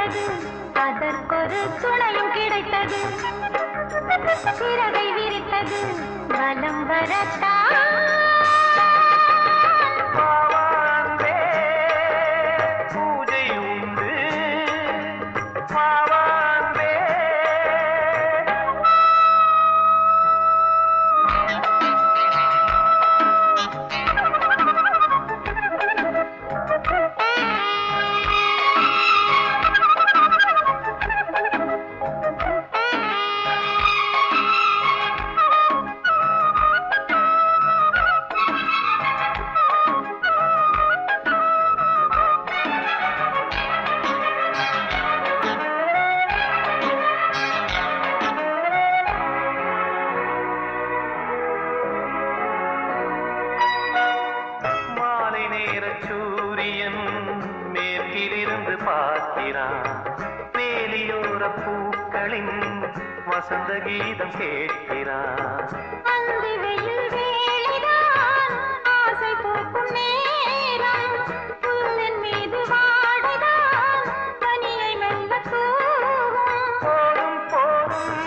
அழைத்தது அதற்கொரு துணையும் கிடைத்தது சிறகை விரித்தது வலம் வரத்தான் சூரியன் மேற்கிலிருந்து பார்க்கிறான் வேலியோர பூக்களின் வசந்த கீதம் கேட்கிறான் ஆசை பூக்கும் நேரம் புல்லின் மீது வாடுதான் பனியை மெல்ல போதும் போதும்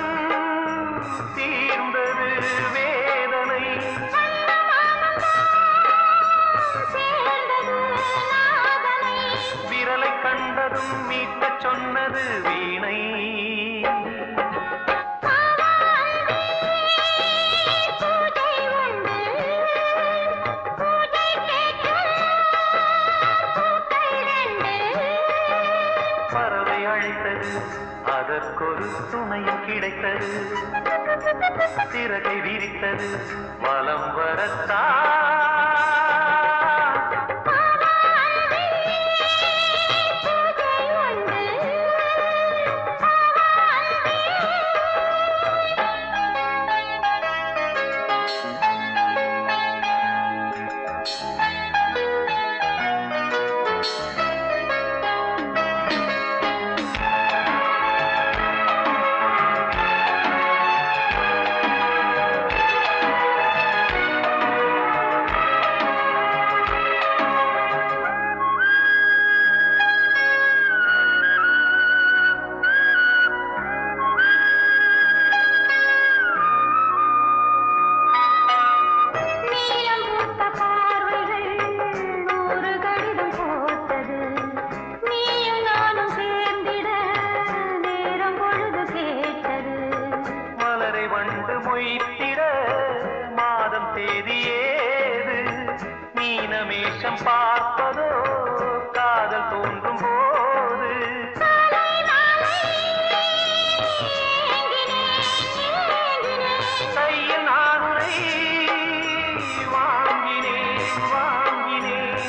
தீர்ந்தது வேதனை விரலை கண்டதும் மீட்ட சொன்னது வீணை பறவை அழைத்தது அதற்கொரு துணையும் கிடைத்தது சிறகை விரித்தது வலம் வரத்தான் மாதம் தேதியேது மீனமேஷம் பார்ப்பதோ காதல் தோன்றும் போது கையில் நானுரை வாங்கினேன் வாங்கினேன்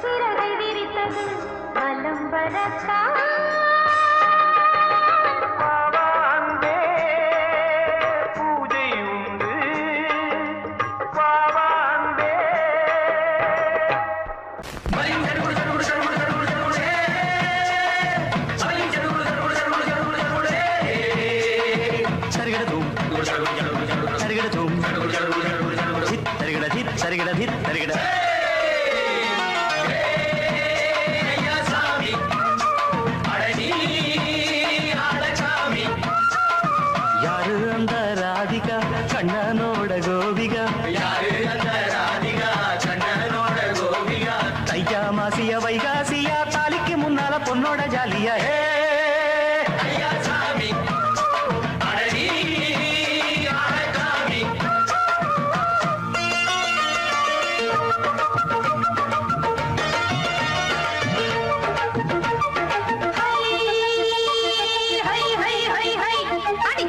சிறகை விரித்தது வலம் வரத்தான் பூஜை உண்டு பாவாந்தே சரிகடதும் சரிகடதும் சரிகட சரிகட சரிகட யாரு அந்த ராதிகா கண்ணனோட கோபிகா தையா மாசிய வைகாசியா தாலிக்கு முன்னால பொண்ணோட ஜாலியா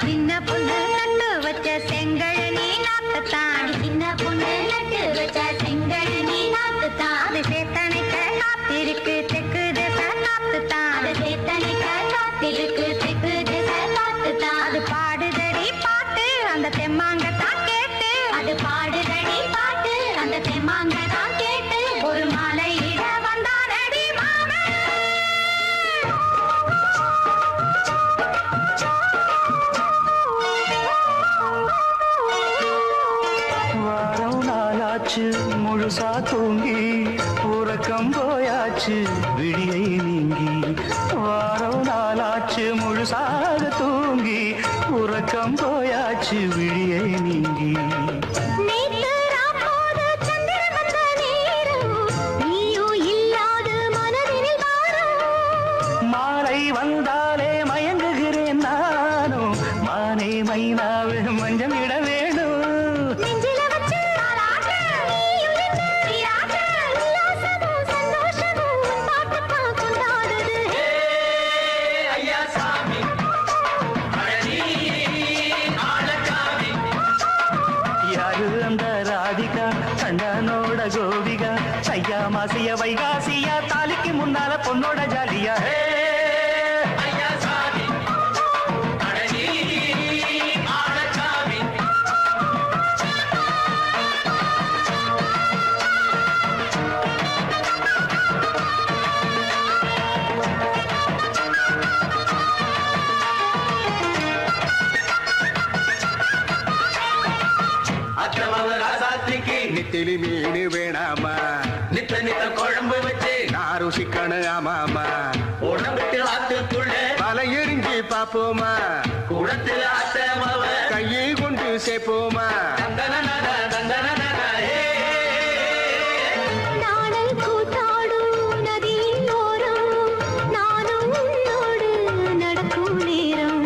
சின்ன பொண்ணு நட்டு வச்ச செங்கழனி நாட்டத்தான் பாடுதடி பாட்டு அந்த தெம்மாங்கதான் கேட்டு ஒரு மாலை இட வந்தானடி மாமன். வாரம் நாளாச்சு முழுசா தூங்கி உறக்கம் போயாச்சு விழியை நீங்கி. வாரம் நாளாச்சு முழுசாக தூங்கி உறக்கம் போயாச்சு விழியை நீங்கி. நேத்து ராப்போது சந்திரன் வந்த நேரம் நீயோ இல்லாது மனதினில் வாரம். மாலை வந்தாலே மயங்குகிறேன் நானும் மானே மைனாவே மஞ்சம் இட வேணும். நெஞ்சில வச்சு தாலாட்டு நீயும் நின்று நீராட்டு உல்லாசமும் சந்தோஷமும் உன் பாட்டுத்தான் கொண்டாடுது. ஐயா சாமி அழகி ஆளக்காமி. யாரு அந்த ராதிகா கண்டனோட கோபிகா ஐயா மாசிய வைகாசியா தாலிக்கு முன்னால பொண்ணோட ஜாலியா. ஐயா சாமி அழகி ஆளக்காமி. அத்தமவ ராசாத்திக்கு நித்திலி மீன் வேணாமா நித்த நித்த குழம்பு வச்சு நான் ருசிக்கணும் ஆமாமா உடம்புட்டு ஆத்துக்குள்ள பல எரிஞ்சு பாப்போமா குடத்துல அத்தமவ கையை கொண்டு சேர்ப்போமா தந்தனனன தந்தனனன ஏ. நாடல் கூத்தாடும் நதியின் ஓரம் நானும் உன்னோடு நடக்கும் நேரம்.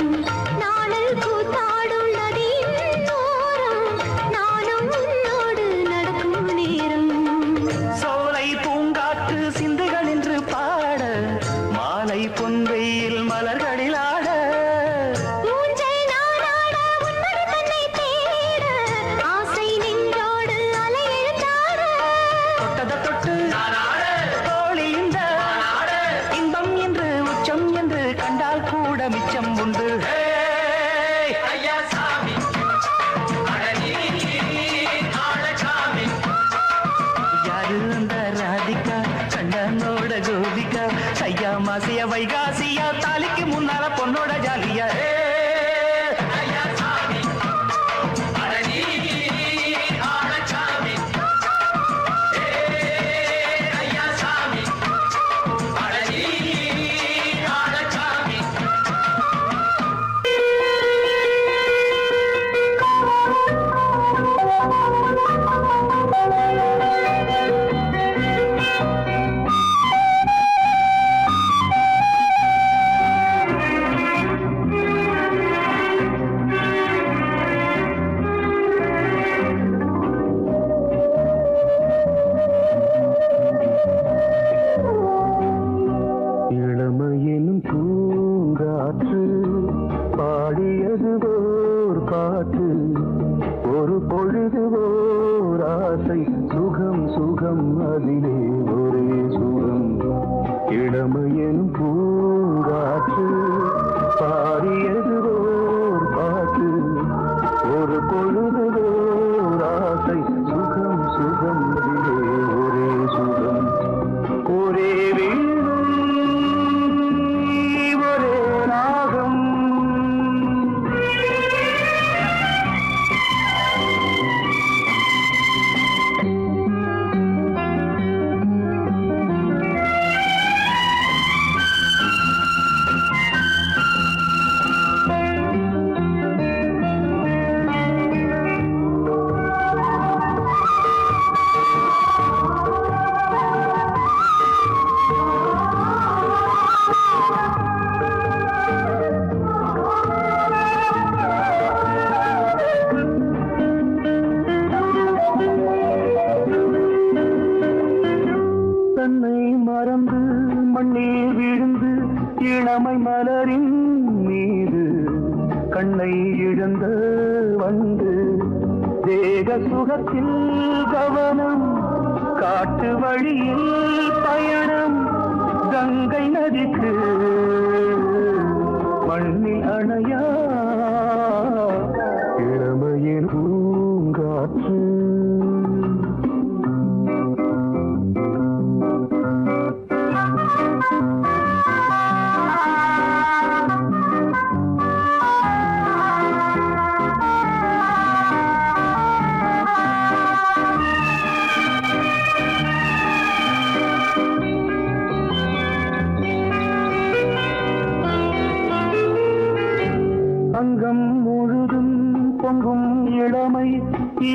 நாடல் கூத்தாடும் நதியின் ஓரம் நானும் உன்னோடு நடக்கும் நேரம். சோலை பூங்காற்று சிந்துகள் என்று பாட மாலை பொன்வெயில் மலர்களில் ஆட. ஊஞ்சல் நாடாட உன்மடி தன்னை தேட ஆசை நெஞ்சோடு அலை எழுந்தாட. தொட்டத தொட்டு நானாட தோழி இந்த நானாட இன்பம் என்று உச்சம் என்று கண்டால் கூட மிச்சம் உண்டு. ஐயா சாமி அழகி ஆளக்காமி. யாரு அந்த ராதிகா கண்டனோட கோபிகா ஐயா மாசிய வைகாசியா தாலிக்கு முன்னால பொண்ணோட ஜாலியா. ஐயா சாமி அழகி ஆளக்காமி. ஐயா சாமி அழகி ஆளக்காமி. இளமையெனும் பூங்காற்று பாடியது ஓர் பாட்டு ஒரு பொழுது ஓர் ஆசை சுகம் சுகம் அதிலே ஒரே சுகம். இளமையெனும் பூங்காற்று பாடியது ஓர் பாட்டு ஒரு பொழுது ஓர் ஆசை சுகம் சுகம் அதிலே ஒரே சுகம். ஒரே வீணை ஒரே ராகம் இளமை மலரின் மீது கண்ணை இழந்த வந்து தேக சுகத்தில் கவனம் காட்டு வழியில் பயணம் கங்கை நதிக்கு மண்ணில் அணையா இளமையின் பூங்காற்று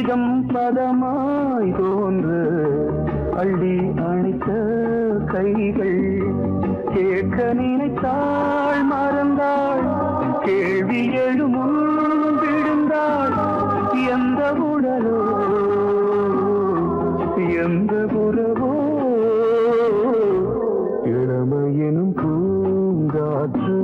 மேகம் பதமாய் தோன்று அள்ளி அணைத்த கைகள் கேட்க நினைத்தாள் மறந்தாள் கேள்வி எழுமுன் விழுந்தாள் எந்த உடலோ எந்த புறவோ இளமையெனும் பூங்காற்று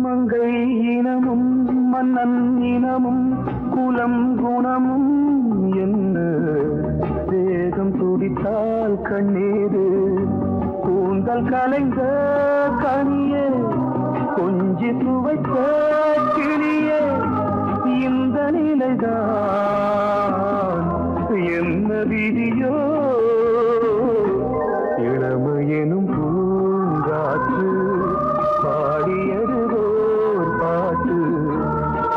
மங்கை இனமும் மன்னன் இனமும் குலம் குணமும் என்ன வேகம் துடித்தால் கண்ணீரு கூந்தல் கலைந்த கனியே கொஞ்சி துவைத்த கிளியே இந்த நிலைதான் என்ன விதியோ இளமையெனும் பூங்காற்று பாடியதுவோர் பாட்டு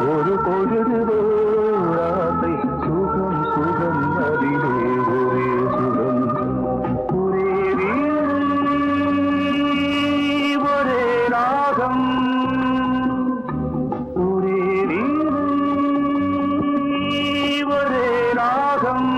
ஒரு பொழுதுவோர் ஆசை சுகம் சுகம் அதிலே ஒரே சுகம் ஒரே வீணை, ஒரே ராகம் ஒரே வீணை, ஒரே ராகம்.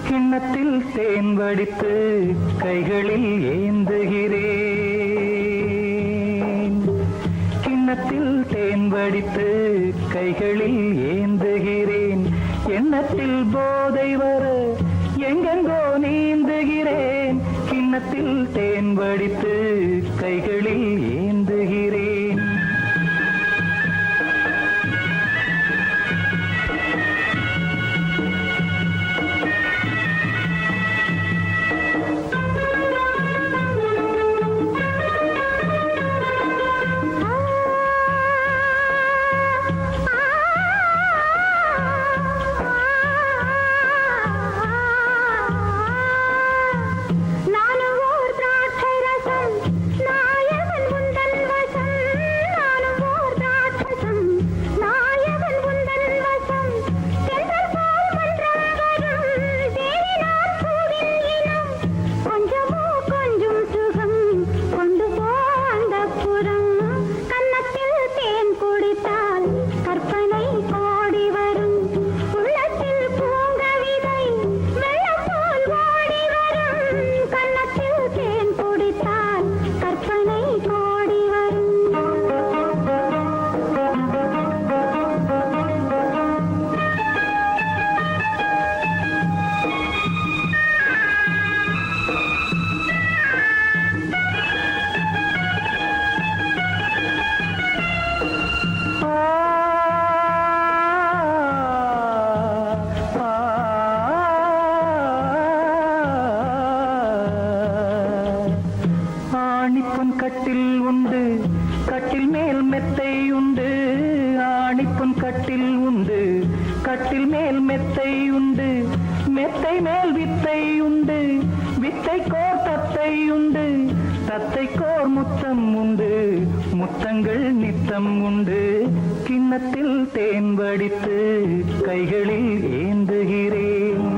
கிண்ணத்தில் தேன் வடித்து கைகளில் ஏந்துகிறேன் கிண்ணத்தில் தேன் வடித்து கைகளில் ஏந்துகிறேன் எண்ணத்தில் போதை வர எங்கெங்கோ நீந்துகிறேன் கிண்ணத்தில் தேன் வடித்து கைகளில் ஏந்துகிறேன் நானும் ஓர் திராட்சை ரசம் நாயகன் உந்தன் வசம் நானும் ஓர் திராட்சசம் நாயகன் உந்தன் வசம் சென்றல் போல் மன்றம் வரும் தேவினார் பூவின் இனம் கொஞ்சமோ கொஞ்சம் சுகம் கொண்டு போ அந்தப்புறம் கன்னத்தில் தேன் குடித்தால் கற்பனை கோடி வரும் உள்ளத்தில் பூங்கவிதை வெள்ளம் போல் ஓடி வரும் கன்னத்தில் தேன் குடித்தால் கற்பனை கோடி வரும் ஆணிப்பொன் கட்டில் உண்டு கட்டில் மேல் மெத்தை உண்டு ஆணிப்பொன் கட்டில் உண்டு கட்டில் மேல் மெத்தை உண்டு மெத்தை மேல் வித்தை உண்டு வித்தை கோர் தத்தை உண்டு தத்தைக்கோர் முத்தம் உண்டு, முத்தங்கள் நித்தம் உண்டு. கிண்ணத்தில் தேன் வடித்து கைகளில் ஏந்துகிறேன்.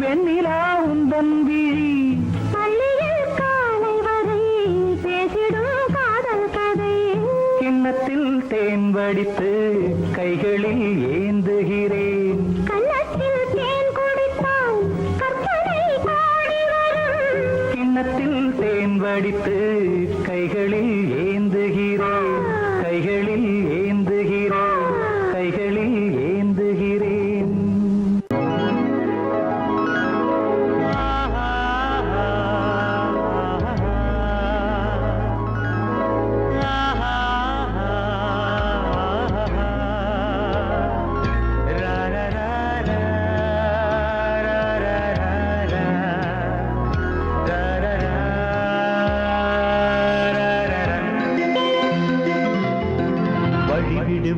வெண்ணிலா உந்தன் விழி பள்ளியில் காலை வரை பேசிடும் காதல் கதை. கிண்ணத்தில் தேன் வடித்து கைகளில் ஏந்துகிறேன். கண்ணத்தில் தேன் குடித்தால் கற்பனை பாடி வரும். கிண்ணத்தில் தேன் வடித்து கைகளில் ஏந்துகிறேன். கைகளில் ஏந்துகிறேன். கைகளில் ஏந்துகிறேன்.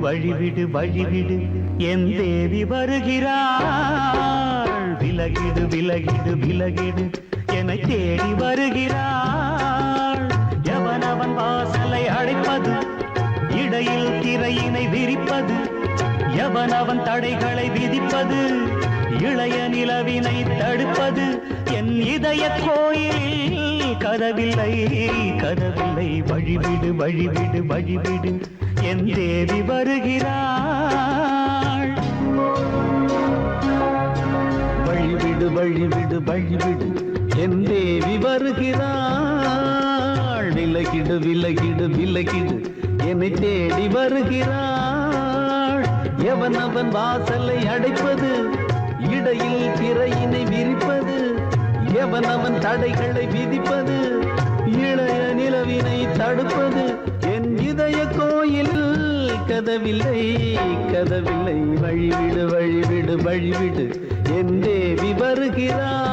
வழிவிடு வழிவிடு என் தேவி வருகிறாள். விலகிடு விலகிடு விலகிடு என்னை தேடி வருகிறாள். எவனவன் வாசலை அடைப்பது, இடையில் திரையினை விரிப்பது, எவனவன் தடைகளை விதிப்பது, இளைய நிலவினை தடுப்பது. என் இதய கோயிலில் கதவில்லை கதவில்லை. வழிவிடு வழிவிடு வழிவிடு என் தேவி வருகிறாள். வழிவிடு வழிவிடு வழிவிடு என் தேவி வருகிறாள். விலகிடு விலகிடு விலகிடு என்னை தேடி வருகிறாள். எவன் அவன் வாசலை அடைப்பது, இடையில் திரையினை விரிப்பது, எவன் அவன் தடைகளை விதிப்பது, இளைய நிலவினை தடுப்பது. என் இதய கோயில் கதவில்லை கதவில்லை. வழிவிடு வழிவிடு வழிவிடு என் தேவி வருகிறாள்.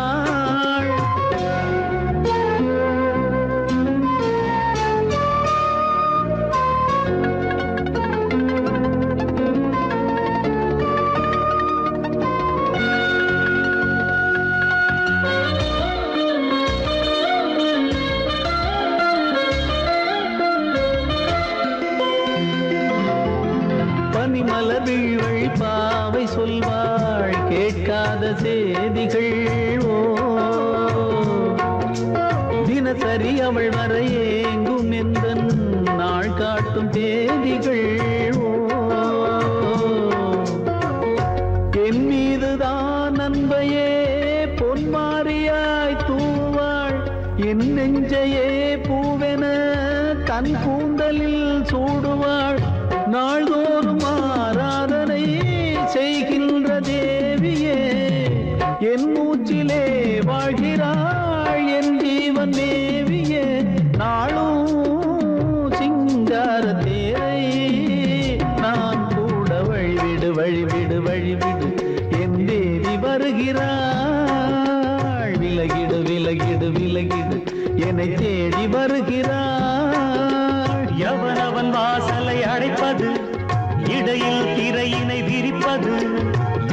மலர்விழ் பாவை சொல்வாள் கேட்காத செய்திகள். ஓ தினசரி அவள் வர ஏங்கும் எந்த நாள் காட்டும் தேதிகள். ஓ என் மீதுதான் அன்பையே பொன்மாரியாய் தூவாள். என் நெஞ்சையே பூவென தன் கூந்தலில் சூடுவாள். நாள்தோறும் ஆராதனை செய்கின்ற தேவியே, என் மூச்சிலே வாழ்கிறாள் என் ஜீவன் தேவியே. நாளும் சிங்கார தேரை நான் கூட வழிவிடு வழிவிடு வழிவிடு என் தேவி வருகிறாள். விலகிடு விலகிடு விலகிடு என்னை தேடி வருகிறாள். எவனவன் வாசலை அடைப்பது, இடையில் திரையினை விரிப்பது,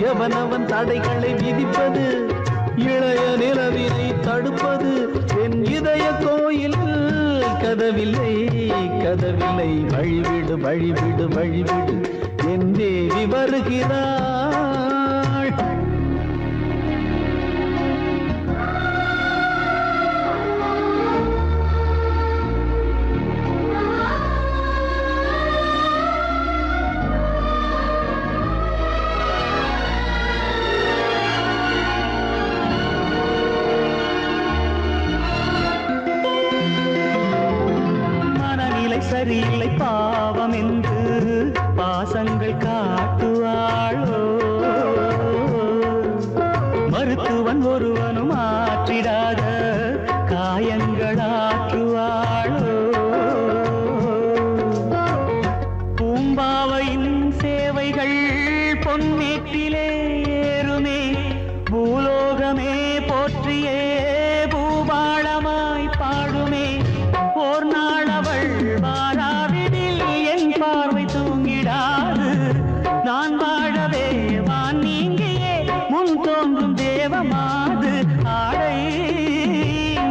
எவனவன் தடைகளை விதிப்பது, இளைய நிலவினை தடுப்பது. என் இதய கோயில் கதவில்லை கதவில்லை. வழிவிடு வழிவிடு வழிவிடு என் தேவி வருகிறாள். சரியில்லை பாவம் என்று பாசங்கள் காட்டுவாளோ. மருத்துவன் ஒருவனும் ஆற்றிடாத காயங்கள் ஆற்றுவாளோ. போற்றியே பூபாளமாய் பாடுமே ஓர் நாள் அவள் வாராவிடில் என் பார்வை தூங்கிடாது நான் வாழவே வான் நீங்கியே முன் தோன்றும் தேவமாது ஆடை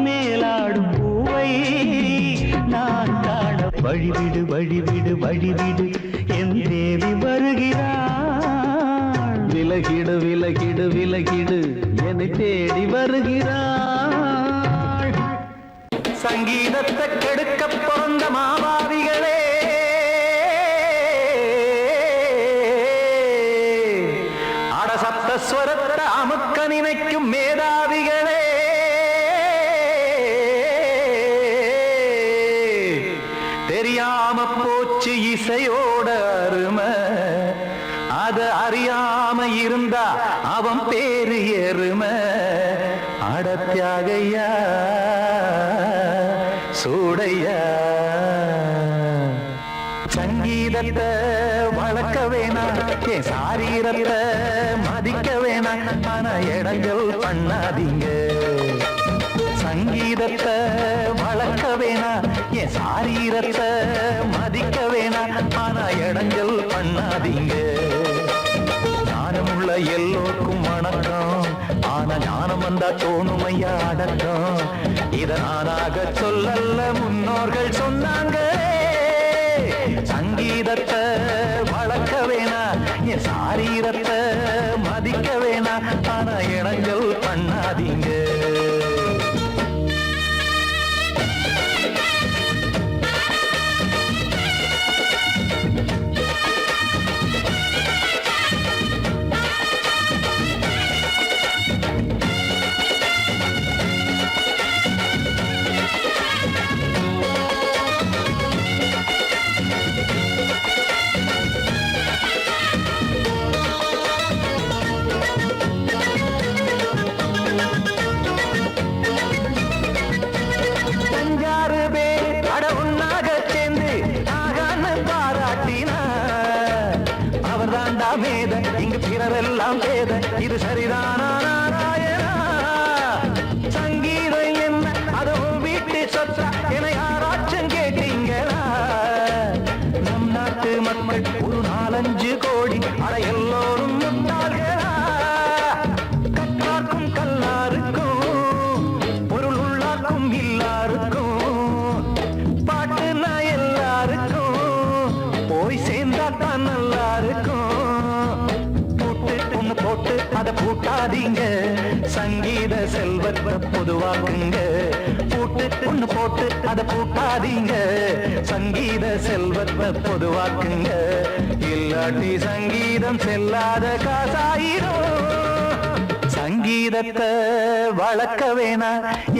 மேலாடும் பூவை நான் காண வழிவிடு வழிவிடு வழிவிடு என் தேவி வருகிறாள் விலகிடு விலகிடு விலகிடு என்னை தேடி வருகிறாள் சங்கீதத்தை கெடுக்க பிறந்த மாபாவிகளே அடசப்தஸ்வரத்தை அமுக்க நினைக்கும் மேதாவிகளே தெரியாம போச்சு இசையோட அருமை அத அறியாம இருந்தா அவன் பேரு எருமை அடத்தியாகையா சூடையா சங்கீதத்தை வளர்க்க வேணாம் என் சாரீரத்தை மதிக்க வேணாம் ஆனா இடங்கள் பண்ணாதீங்க சங்கீதத்தை வளர்க்க வேணாம் என் சாரீரத்தை மதிக்க வேணாம் ஆனா இடங்கள் பண்ணாதீங்க ஞானமுள்ள எல்லோருக்கும் வணக்கம் ஆனா ஞானம் வந்தா தோணுமையா அடக்கம் இத நானாக சொல்லல்ல முன்னோர்கள் சொன்னாங்க சங்கீதத்தை வளர்க்க வேணா என் சாரீரத்தை மதிக்க வேணா ஆனா இடங்கள் பண்ணாதீங்க இங்கு பிறரெல்லாம் பேத இது சரிதானா நாராயணா சங்கீதம் என்ன அதுவும் வீட்டு சொத்தா என யாராச்சும் கேட்டீங்களா நம் நாட்டு மக்கள் ஒரு 4-5 கோடி அட எல்லோரும் முட்டாள்களா கற்றார்க்கும் கல்லாருக்கும் பொருள் உள்ளார்க்கும் இல்லாருக்கும் பாட்டுனா எல்லாருக்கும் போய் சேர்ந்தா தான் நல்லா இருக்கும் போட்டு அத பூட்டாதீங்க சங்கீத செல்வத்தை பொதுவாக்குங்க ஒண்ணு போட்டு அத பூட்டாதீங்க சங்கீத செல்வத்தை பொதுவாக்குங்க இல்லாட்டி சங்கீதம் செல்லாத காசாயிரும் சங்கீதத்தை வளர்க்க வேணா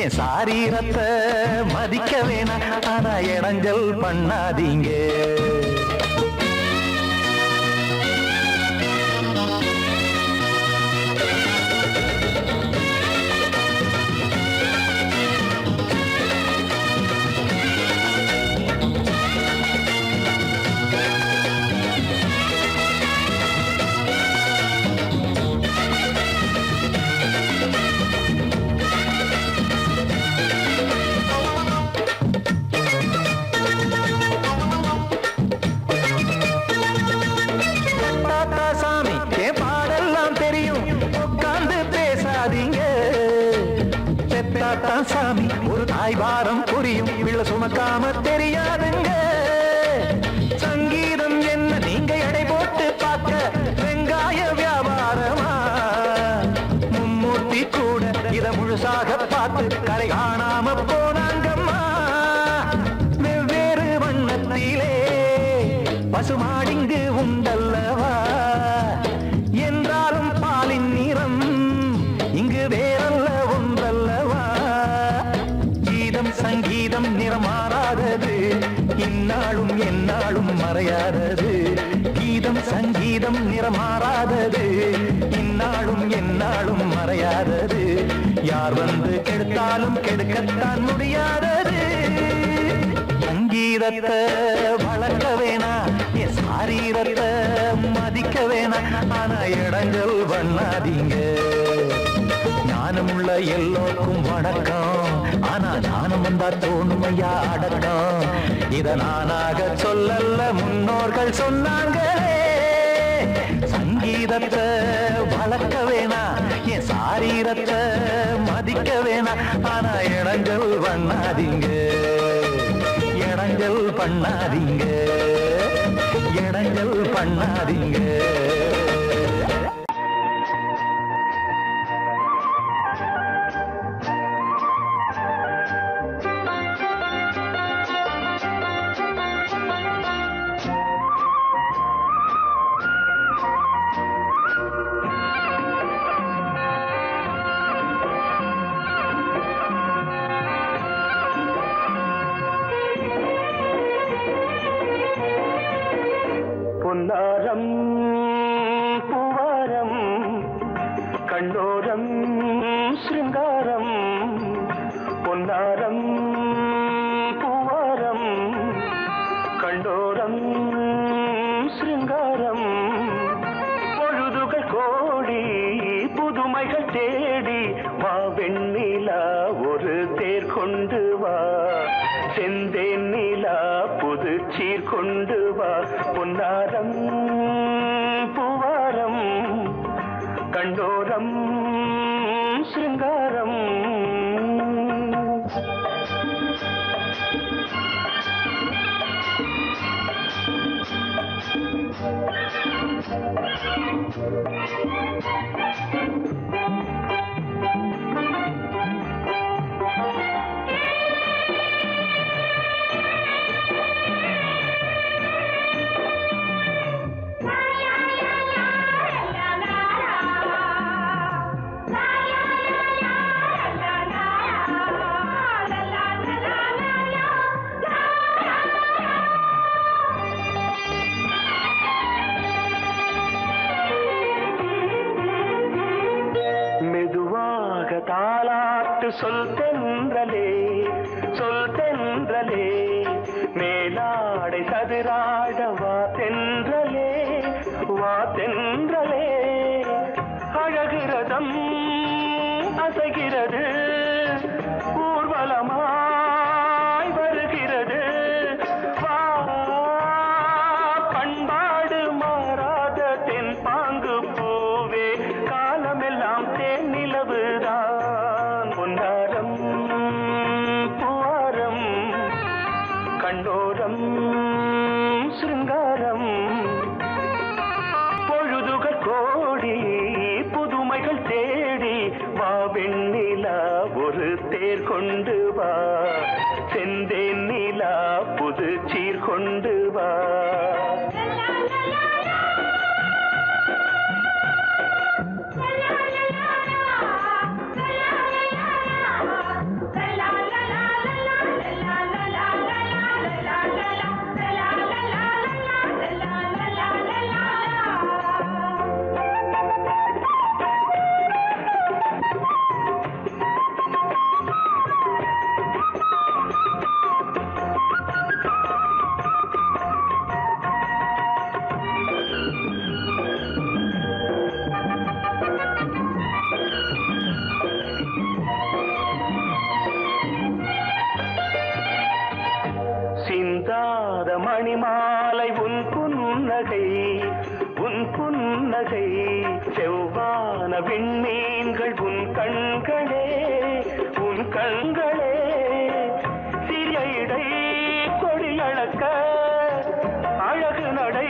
என் சாரீரத்தை மதிக்க வேணா ஆனா இடைஞ்சல் பண்ணாதீங்க சாமி ஒரு தாய் வாரம் புரியும் பிள்ளை சுமக்காம தெரியாதுங்க சங்கீதம் என்ன நீங்க எடை போட்டு பார்க்க வெங்காய வியாபாரமா மும்மூர்த்தி கூட இத முழுசாக பார்த்து கரை காணாம போனாங்கம்மா வெவ்வேறு வண்ணத்திலே பசுமாடிங்கு உண்டல்லவா என்றாலும் பாலின் நிறம் இங்கு வேறல்ல ஒன்றல்லவா சங்கீதம் நிறமாறாதது இந்நாளும் எந்நாளும் மறையாதது கீதம் சங்கீதம் நிறமாறாதது இந்நாளும் எந்நாளும் மறையாதது யார் வந்து கெடுத்தாலும் கெடுக்கத்தான் முடியாதது சங்கீதத்தை வளர்க்க வேணா என் சாரீரத்தை மதிக்க வேணா ஆனா இடங்கள் பண்ணாதீங்க ஞானமுள்ள எல்லோருக்கும் வணக்கம். ஆனா ஞானம் வந்தா தோணுமையா அடக்கம். இத நானாக சொல்லல, முன்னோர்கள் சொன்னாங்களே. சங்கீதத்தை வளர்க்க வேணா, என் சாரீரத்தை மதிக்க வேணா. ஆனா இடங்கள் பண்ணாதீங்க, இடங்கள் பண்ணாதீங்க, இடங்கள் பண்ணாதீங்க. பொன்னாரம் பூவாரம் கண்டோரம் சிருங்காரம். பொன்னாரம் பூவாரம் கண்டோரம் சிருங்காரம். பொழுதுகள் கோடி புதுமைகள் தேடி வா வெண்ணிலா ஒரு தேர் கொண்டு வா. செந்தேன் நிலா புது சீர் கொண்டு வா. பொன்னாரம் பூவாரம் கண்டோரம் சிருங்காரம். தாலாட்டு சொல் தென்றலே, சொல் தென்றலே. மேலாடை சதுராட வா தென்றலே, வா தென்றலே. அழகிறதம் அசைகிறது, ஊர்வலமாய் வருகிறது. வா பண்பாடு மாறாத தென் பாங்கு பூவே, காலமெல்லாம் தேன் நிலவுதான். பொன்னாரம் பூவாரம் கண்டோரம் சிருங்காரம். பொழுதுகள் கோடி புதுமைகள் தேடி வா வெண்ணிலா ஒரு தேர் கொண்டு வா. செந்தேன் நிலா புது சீர் கொண்டு வா. சிந்தாத மணிமாலை உன் புன்னகை, உன் புன்னகை. செவ்வான விண்மீன்கள் உன் கண்களே, உன் கண்களே. சிறிய இடை கொடியளக்க அழகு நடை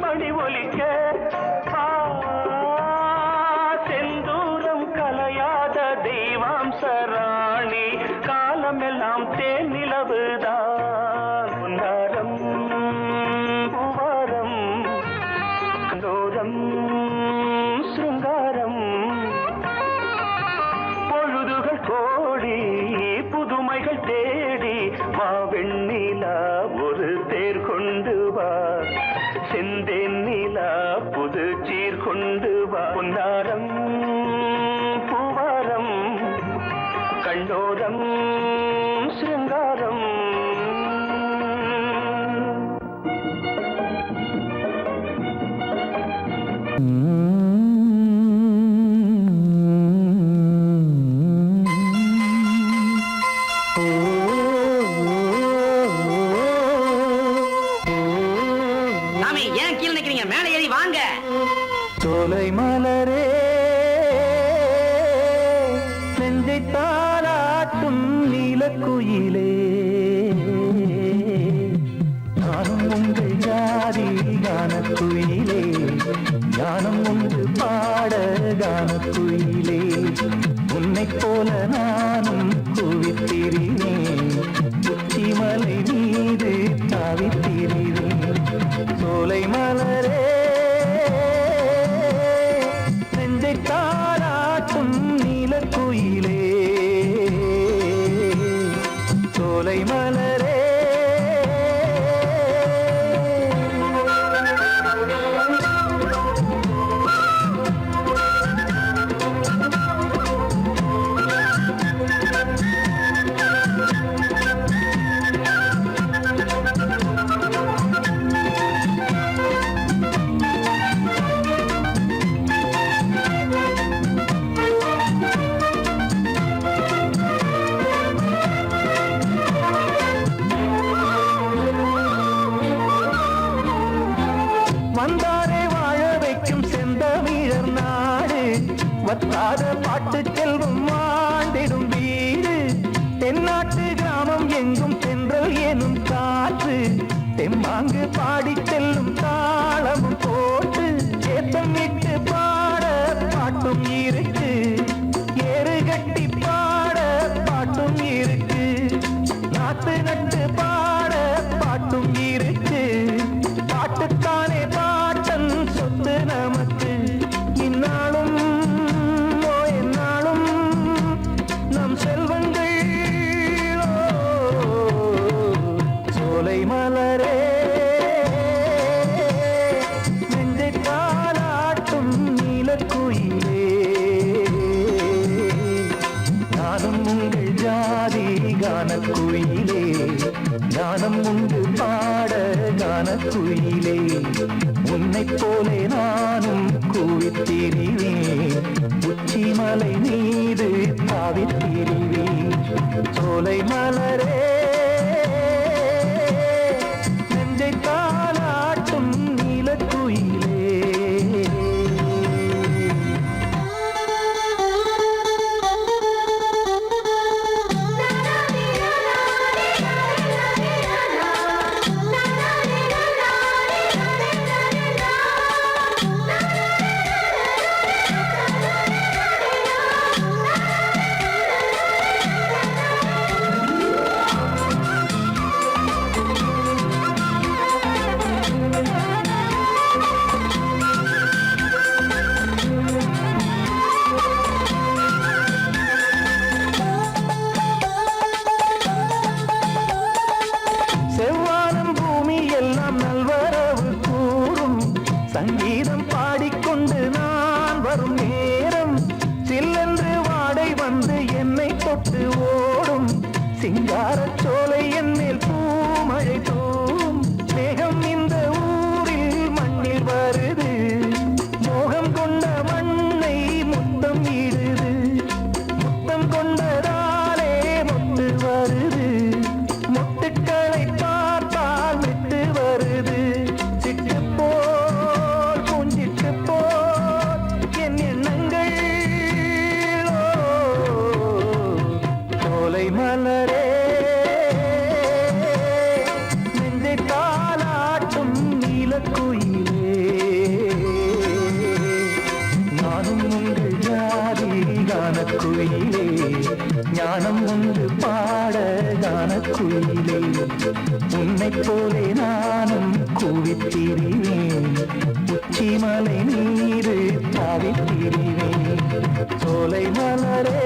மணி ஒலிக்க. செந்தூரம் கலையாத தெய்வாம்சராணி, காலமெல்லாம் தேன் நிலவுதான். பொன்னாரம் பூவாரம் கண்டோரம் சிருங்காரம். பொழுதுகள் கோடி புதுமைகள் தேடி வா வெண்ணிலா ஒரு தேர் கொண்டு வா. செந்தேன் நிலா புது சீர் கொண்டு வா. பொன்னாரம் பூவாரம் கண்டோரம் சிருங்காரம். நெஞ்சை தாளாட்டும் நீலக்குயிலே நானும் உங்கள் ஜாதி கானக்குயிலே ஞானம் உண்டு பாட கானக்குயிலே உன்னைப் போல நானும் குவித்திரினேன் உச்சிமலை மீது தாவித்திரினேன் சோலை மலரே நெஞ்சை தாளாட்டும் நீலக்குயிலே சோலை மலரே வந்தாரே வாழ வைக்கும் செந்தமிழர் நாடு வத்தாத பாட்டு செல்வம் ஆண்டிடும் வீடு தென்னாட்டு கிராமம் எங்கும் சென்றல் எனும் காற்று தெம்மாங்கு பாடி செல்லும் தாளமும் போட்டு ஏத்தம் விட்டு பாட பாட்டும் இருக்கு ஏறு கட்டி பாட பாட்டும் இருக்கு நாட்டு நட்டு பாட பாட்டும் இருக்கு பாட்டுத்தானே பாட்டன் சொத்து நமக்கு இந்நாளும் எந்நாளும் நம் செல்வங்கள் சோலை மலரே நெஞ்சை தாளாட்டும் நீலக்குயிலே நானும் உங்கள் ஜாதி கானக்குயிலே ஞானம் உண்டு பாட கானக்குயிலே உன்னைப் போலே நானும் கூவித்திரிவேன் உச்சிமலை மீது தாவித்திரிவேன் சோலை மலரே நெஞ்சை தாளாட்டும் நீலக்குயிலே செவ்வானம் பூமி எல்லாம் நல்வரவு கூறும் சங்கீதம் பாடிக்கொண்டு நான் வரும் நேரம் சில்லென்று வாடை வந்து என்னை தொட்டு ஓடும் சிங்காரச் சோலை என் மேல் பூமழை தூவும் மேகம் இந்த ஊரில் மண்ணில் வருது மோகம் கொண்ட மண்ணை முத்தம் இடுது முத்தம் கொண்டதாலே முத்து வருது முத்துக்களை பார்த்தால் விட்டு வருது சிட்டு போல் பூஞ்சிட்டு போல் என் எண்ணங்கள் சோலை மலரே நெஞ்சை தாளாட்டும் நீலக்குயிலே நானும் உங்கள் ஜாதி கானக்குயிலே ஞானம் உண்டு பாட கானக்குயிலே உன்னைப் போலே நானும் கூவித்திரிவேன் உச்சிமலை மீது தாவித்திரிவேன் சோலை மலரே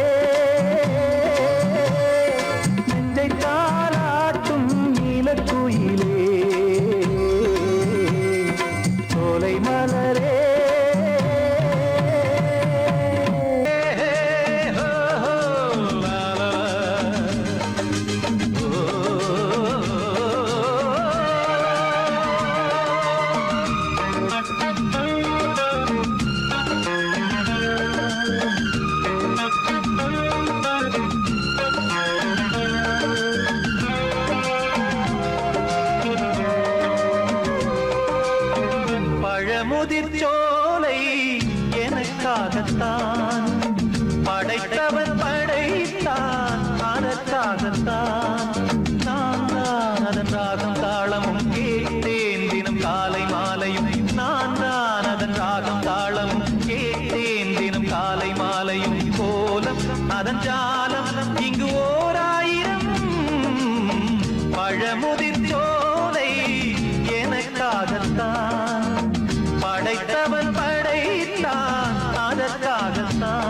நெஞ்சை தாளாட்டும் நீலக்குயிலே சோலை மலரே பழமுதிர் சோலை எனக்காகத்தான் படைத்தவன் படைத்த எனக்காகத்தான் நான் தான் அதன் ராகம் தாளமும் கேட்டேன் தினம் காலை மாலையும் நான் தான் அதன் ராகம் தாளமும் கேட்டேன் தினம் காலை மாலையும் கோலம் அதன் ஜாலம் இங்கு ஓர் ஆயிரம் பழமுதிர் சோலை எனக்காகத்தான் படைத்தவன் படைத்தான் அதற்காகத்தான்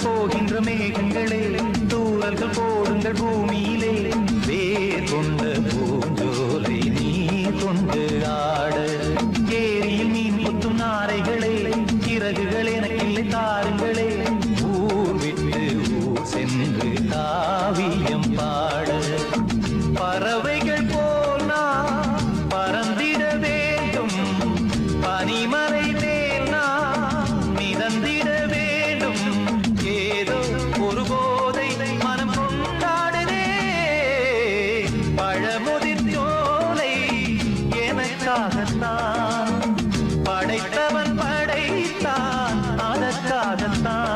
போகின்ற மேகங்களே தூரல்கள் போடுங்கள் பூமியிலே வேர் கொண்ட பூஞ்சோலை நீ கொண்டு ஆட ஏரியில் மீன் கொத்தும் நாரைகளே சிறகுகள் எனக்கில்லை தாருங்களே ஊர் விட்டு ஊர் சென்று காவியம் பாட பறவைகள் போல் நான் பறந்திட வேண்டும் பனிமலை மேல் நான் மிதந்திட வேண்டும் ஏதோ ஒரு போதை மனம் கொண்டாடுதே பழமுதிர் சோலை எனக்காகத்தான் படைத்தவன் படைத்தான் அதற்காகத்தான்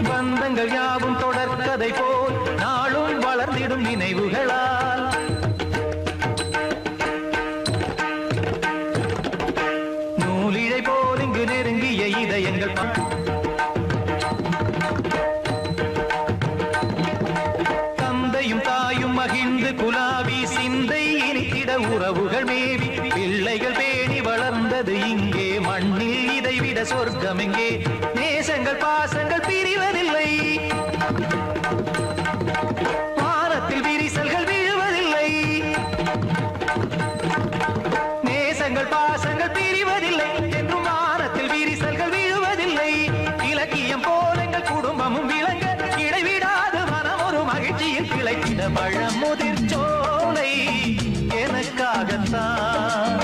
பந்தங்கள் யாவும் தொடர்கதை போல் நாளும் வளர்ந்திடும் நினைவுகளால் நூலிழை போல் இங்கு நெருங்கிய இதயங்கள் தந்தையும் தாயும் மகிழ்ந்து குலாவி சிந்தை இனித்திட உறவுகள் மேவி பிள்ளைகள் பேணி வளர்ந்தது இங்கே மண்ணில் இதைவிட சொர்க்கம் எங்கே நேசங்கள் பாசங்கள் பிரிவதில்லை வானத்தில் விரிசல்கள் விழுவதில்லை நேசங்கள் பாசங்கள் பிரிவதில்லை என்றும் வானத்தில் விரிசல்கள் விழுவதில்லை இலக்கியம் போல எங்கள் குடும்பமும் விளங்க இடைவிடாது மனம் ஒரு மகிழ்ச்சியில் கிளைத்திட பழமுதிர் சோலை எனக்காகத்தான்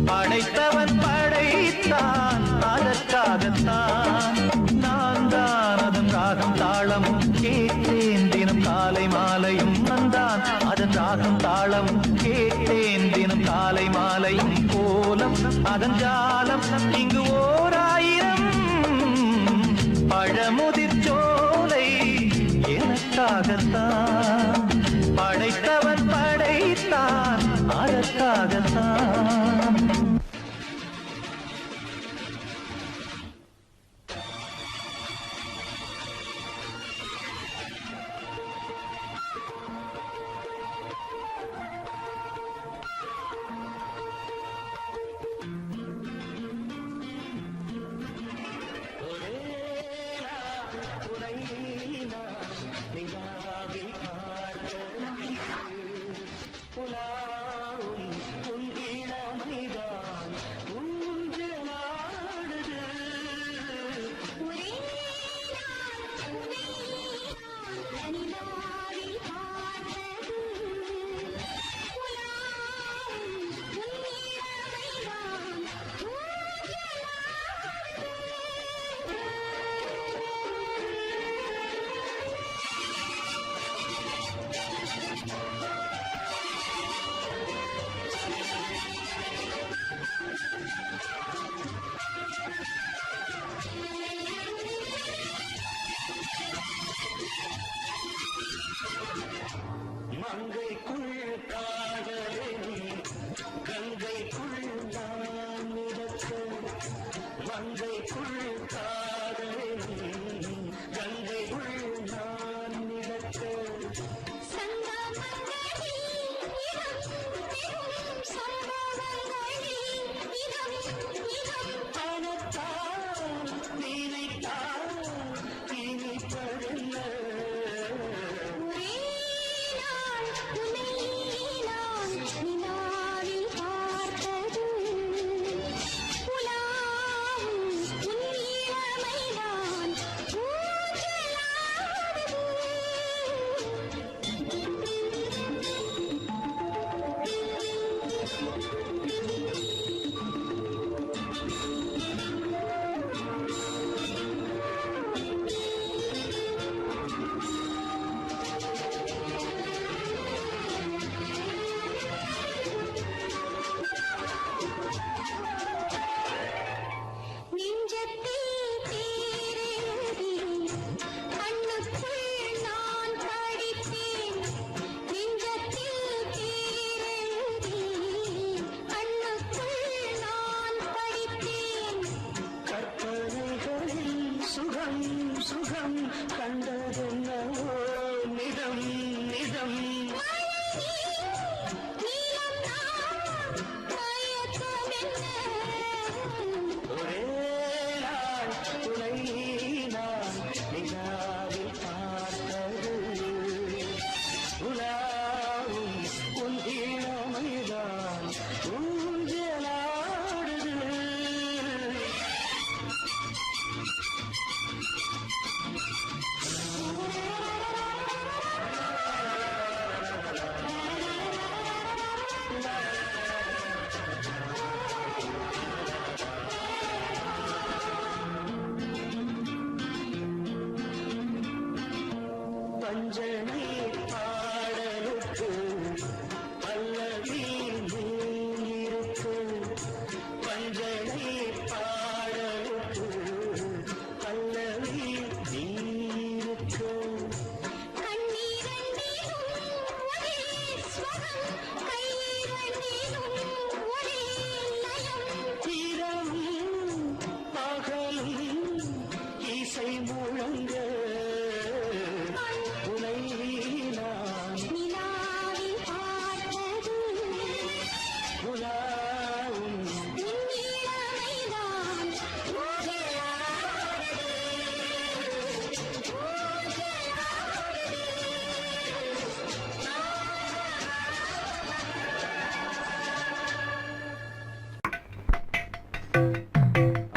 படைத்தவன் படைத்தான் அதற்காகத்தான் நான் தான் அதன் ராகம் தாளமும் கேட்டேன் தினம் காலை மாலையும் நந்தான் அதன் ராகம் தாளமும் கேட்டேன் தினம் காலை மாலையும் கோலம் அதன் ஜாலம் இங்கு ஓர் ஆயிரம் பழமுதிர் சோலை எனக்காகத்தான் படைத்தவன் படைத்தான் அதற்காகத்தான்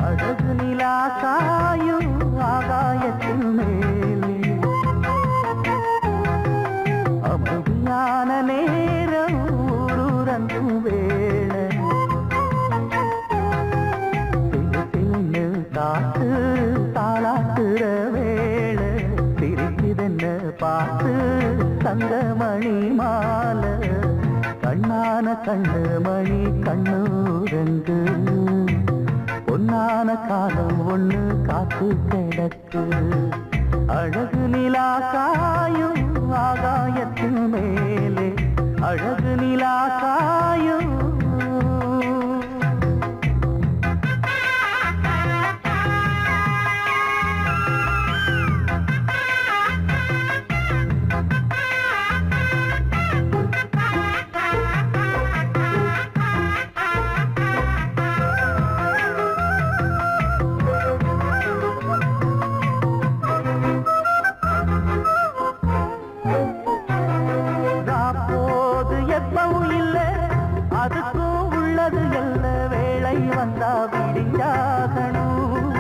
அழகு நிலா காயும் ஆகாயத்தின் மேலே அமைதியான நேரம் ஊரூரங்கும் வேளை சின்ன காத்து தாளாட்டுற வேளை சிரிக்குதென்ன பார்த்து தங்கமணி மாலை கண்ணான கண்ணு மணி கண்ணூரங்கு பொன்னான காலம் ஒண்ணு காத்து கிடக்கு அழகு நிலா காயும் ஆகாயத்தின் மேலே அழகு நிலா காயும் அதுக்கும் உள்ளது எல்ல வேளை வந்தா விடிஞ்சாகணும்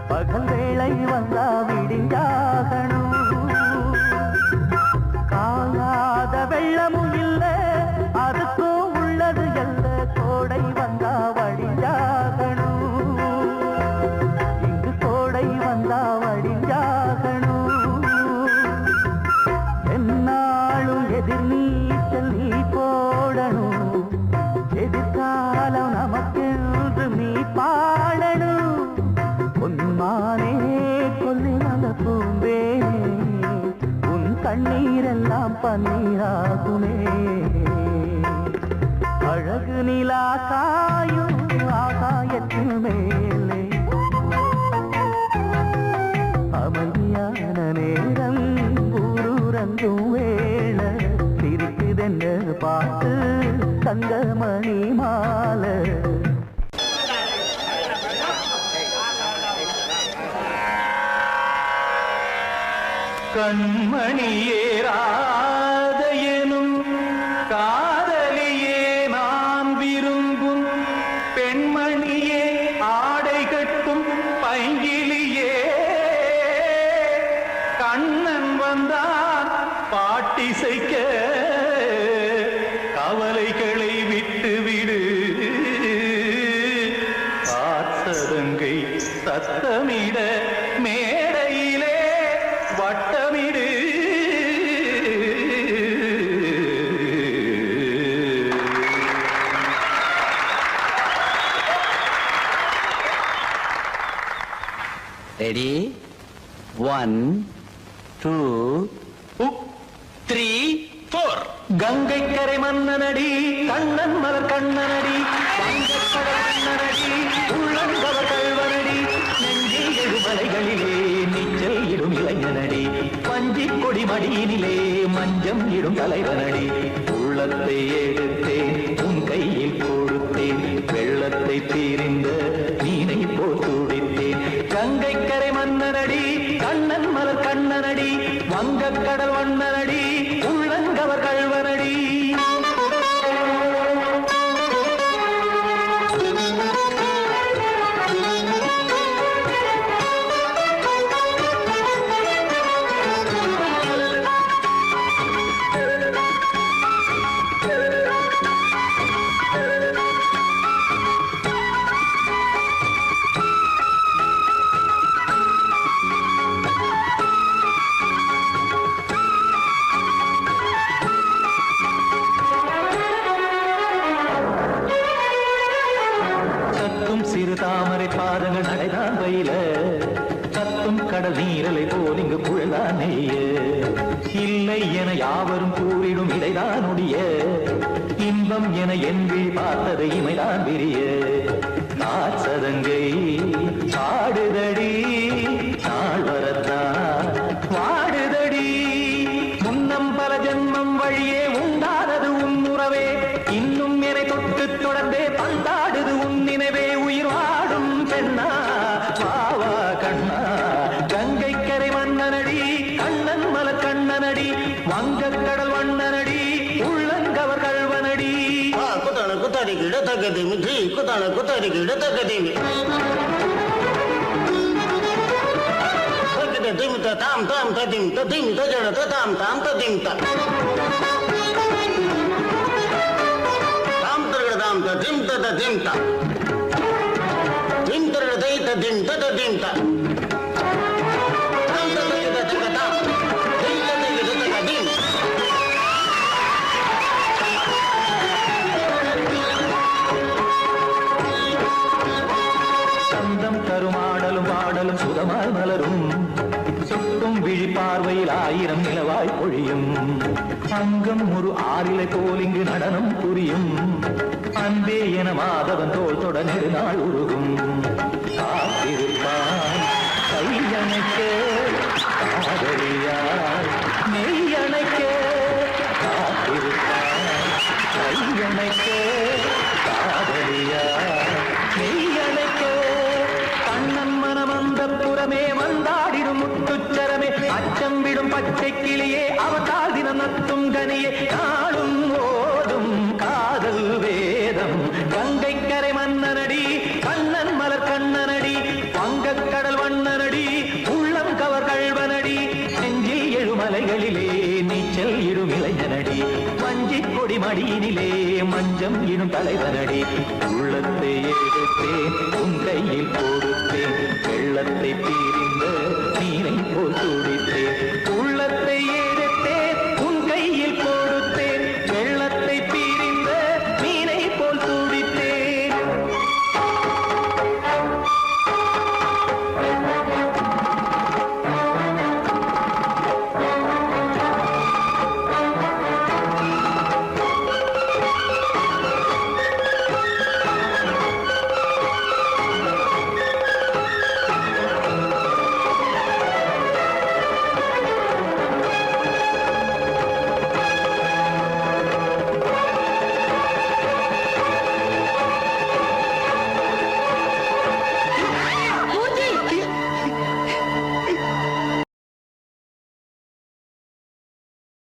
பகல் வேளை வந்தா விடிஞ்சாகணும் காயாத வெள்ளமும் இல்ல அதுக்கும் உள்ளது எல்ல கோடை வந்தா வடிஞ்சாகணும் இங்கு கோடை வந்தா வடிஞ்சாகணும் என்னாலும் எதிர் நீச்சல் நீ போடணும் எதிர்காலம் நமக்கென்று நீ பாடணும் உன்மானே கொல்லி வந்த பூந்தேனே உன் கண்ணீரெல்லாம் பன்னீராகுமே அழகு நிலா காயும் ஆகாயத்தின் மேலே அமைதியான நேரம் ஊரூரங்கும் வேளை சிரிக்குதென்ன பார்த்து தங்கமணி மாலை கண்மணியேராத எனும் காதலியே நான் விரும்பும் பெண்மணியே ஆடை கட்டும் பைங்கிலியே கண்ணன் வந்தான் பாட்டிசைக்க கவலைகளை விட்டுவிடு பார்த்ததங்கை சத்தமிட மேடையிலே வட்டமிடு ரெடி 1 2 3 4 கங்கை கரை மன்னனடி கண்ணன் மலர் கண்ணனடி வங்கக்கடல் மன்னனடி உள்ளங்கவர் கல்வனடி நெஞ்சில் எழுமலைகளிலே நீச்சல் இடும் இளைஞனடி பஞ்சிக் கொடி மடியினிலே மஞ்சம் இடும் தலைவனடி உள்ளத்தை எடுத்தேன் உன் கையில் கொடுத்தேன் வெள்ளத்தை தீரிந்த மீனை போல் துடித்தேன் கங்கை கரை மன்னனடி கண்ணன் மலர் கண்ணனடி வங்கக்கடல் வண்ணனடி உள்ளங்கவர் கல்வனடி கத்தும் கடல் நீரலை போல் இங்கு புழலானேய இல்லை என யாவரும் கூறிடும் இடைதான் ஒடிய இன்பம் என என்பி பார்த்ததை இமைதான் விரிய நாச்சதங்கை பாடுதடி நாள் வரத்தான் வாடுதடி முன்னம் பல ஜென்மம் வழியே உண்டானது உன் உறவே இன்னும் என்னை தொட்டு தொடர்ந்தே பந்தாடுது உன் நினைவே உயிர் வாடும் பெண்ணா வாவா கண்ணா கங்கை கரை மன்னனடி கண்ணன் மலர் கண்ணனடி வங்கக் கடல் வண்ணனடி உள்ளங்கவர் கல்வனடி குத்தான குத்தாரி கிட தகதிமி ஜி குத்தான குத்தாரி கிட தகதிமி சகித திமித தாம் தாம் ததிம் ததிம் தஜட தாம் தாம் ததிம் தாம் தரகட தாம் ததிம் ததிம் தாம் திம் தரகட தை ததிம் ததிம் தாம் தாம் தரகட தஜட தாம் திம் ததிம் ததிம் சந்தம் கருமாடலும் பாடலும் சுகமாய் மலரும் சுட்டும் விழி பார்வையில் ஆயிரம் நிலவாய் பொழியும் அங்கம் ஒரு ஆறிலை போல் இங்கு நடனம் புரியும் அன்பே என மாதவன் தோல் தொட நெடுநாள் உருகும் காத்திருப்பான் கையணைக்க காதலியாய் மெய்யணைக்க காத்திருப்பான் கையணைக்க காதலியாய் மெய்யணைக்க கண்ணன் மனம் அந்த புறமே வந்தாடிடும் முத்துச்சரமே அச்சம் விடும் பச்சை கிளியே அவதால் தினம் நத்தும் கனியே நாளும் ஓடும் காதல் வேதம் கங்கை கரை மன்னனடி கண்ணன் மலர் கண்ணனடி வங்கக் கடல் வண்ணனடி உள்ளம் கவர் கல்வனடி நெஞ்சில் எழுமலைகளிலே நீச்சல் இடும் இளைஞனடி வஞ்சிக் கொடி மடியினிலே மஞ்சம் இடும் தலைவனடி உள்ளத்தை எடுத்தேன் உன் கையில் கொடுத்தேன்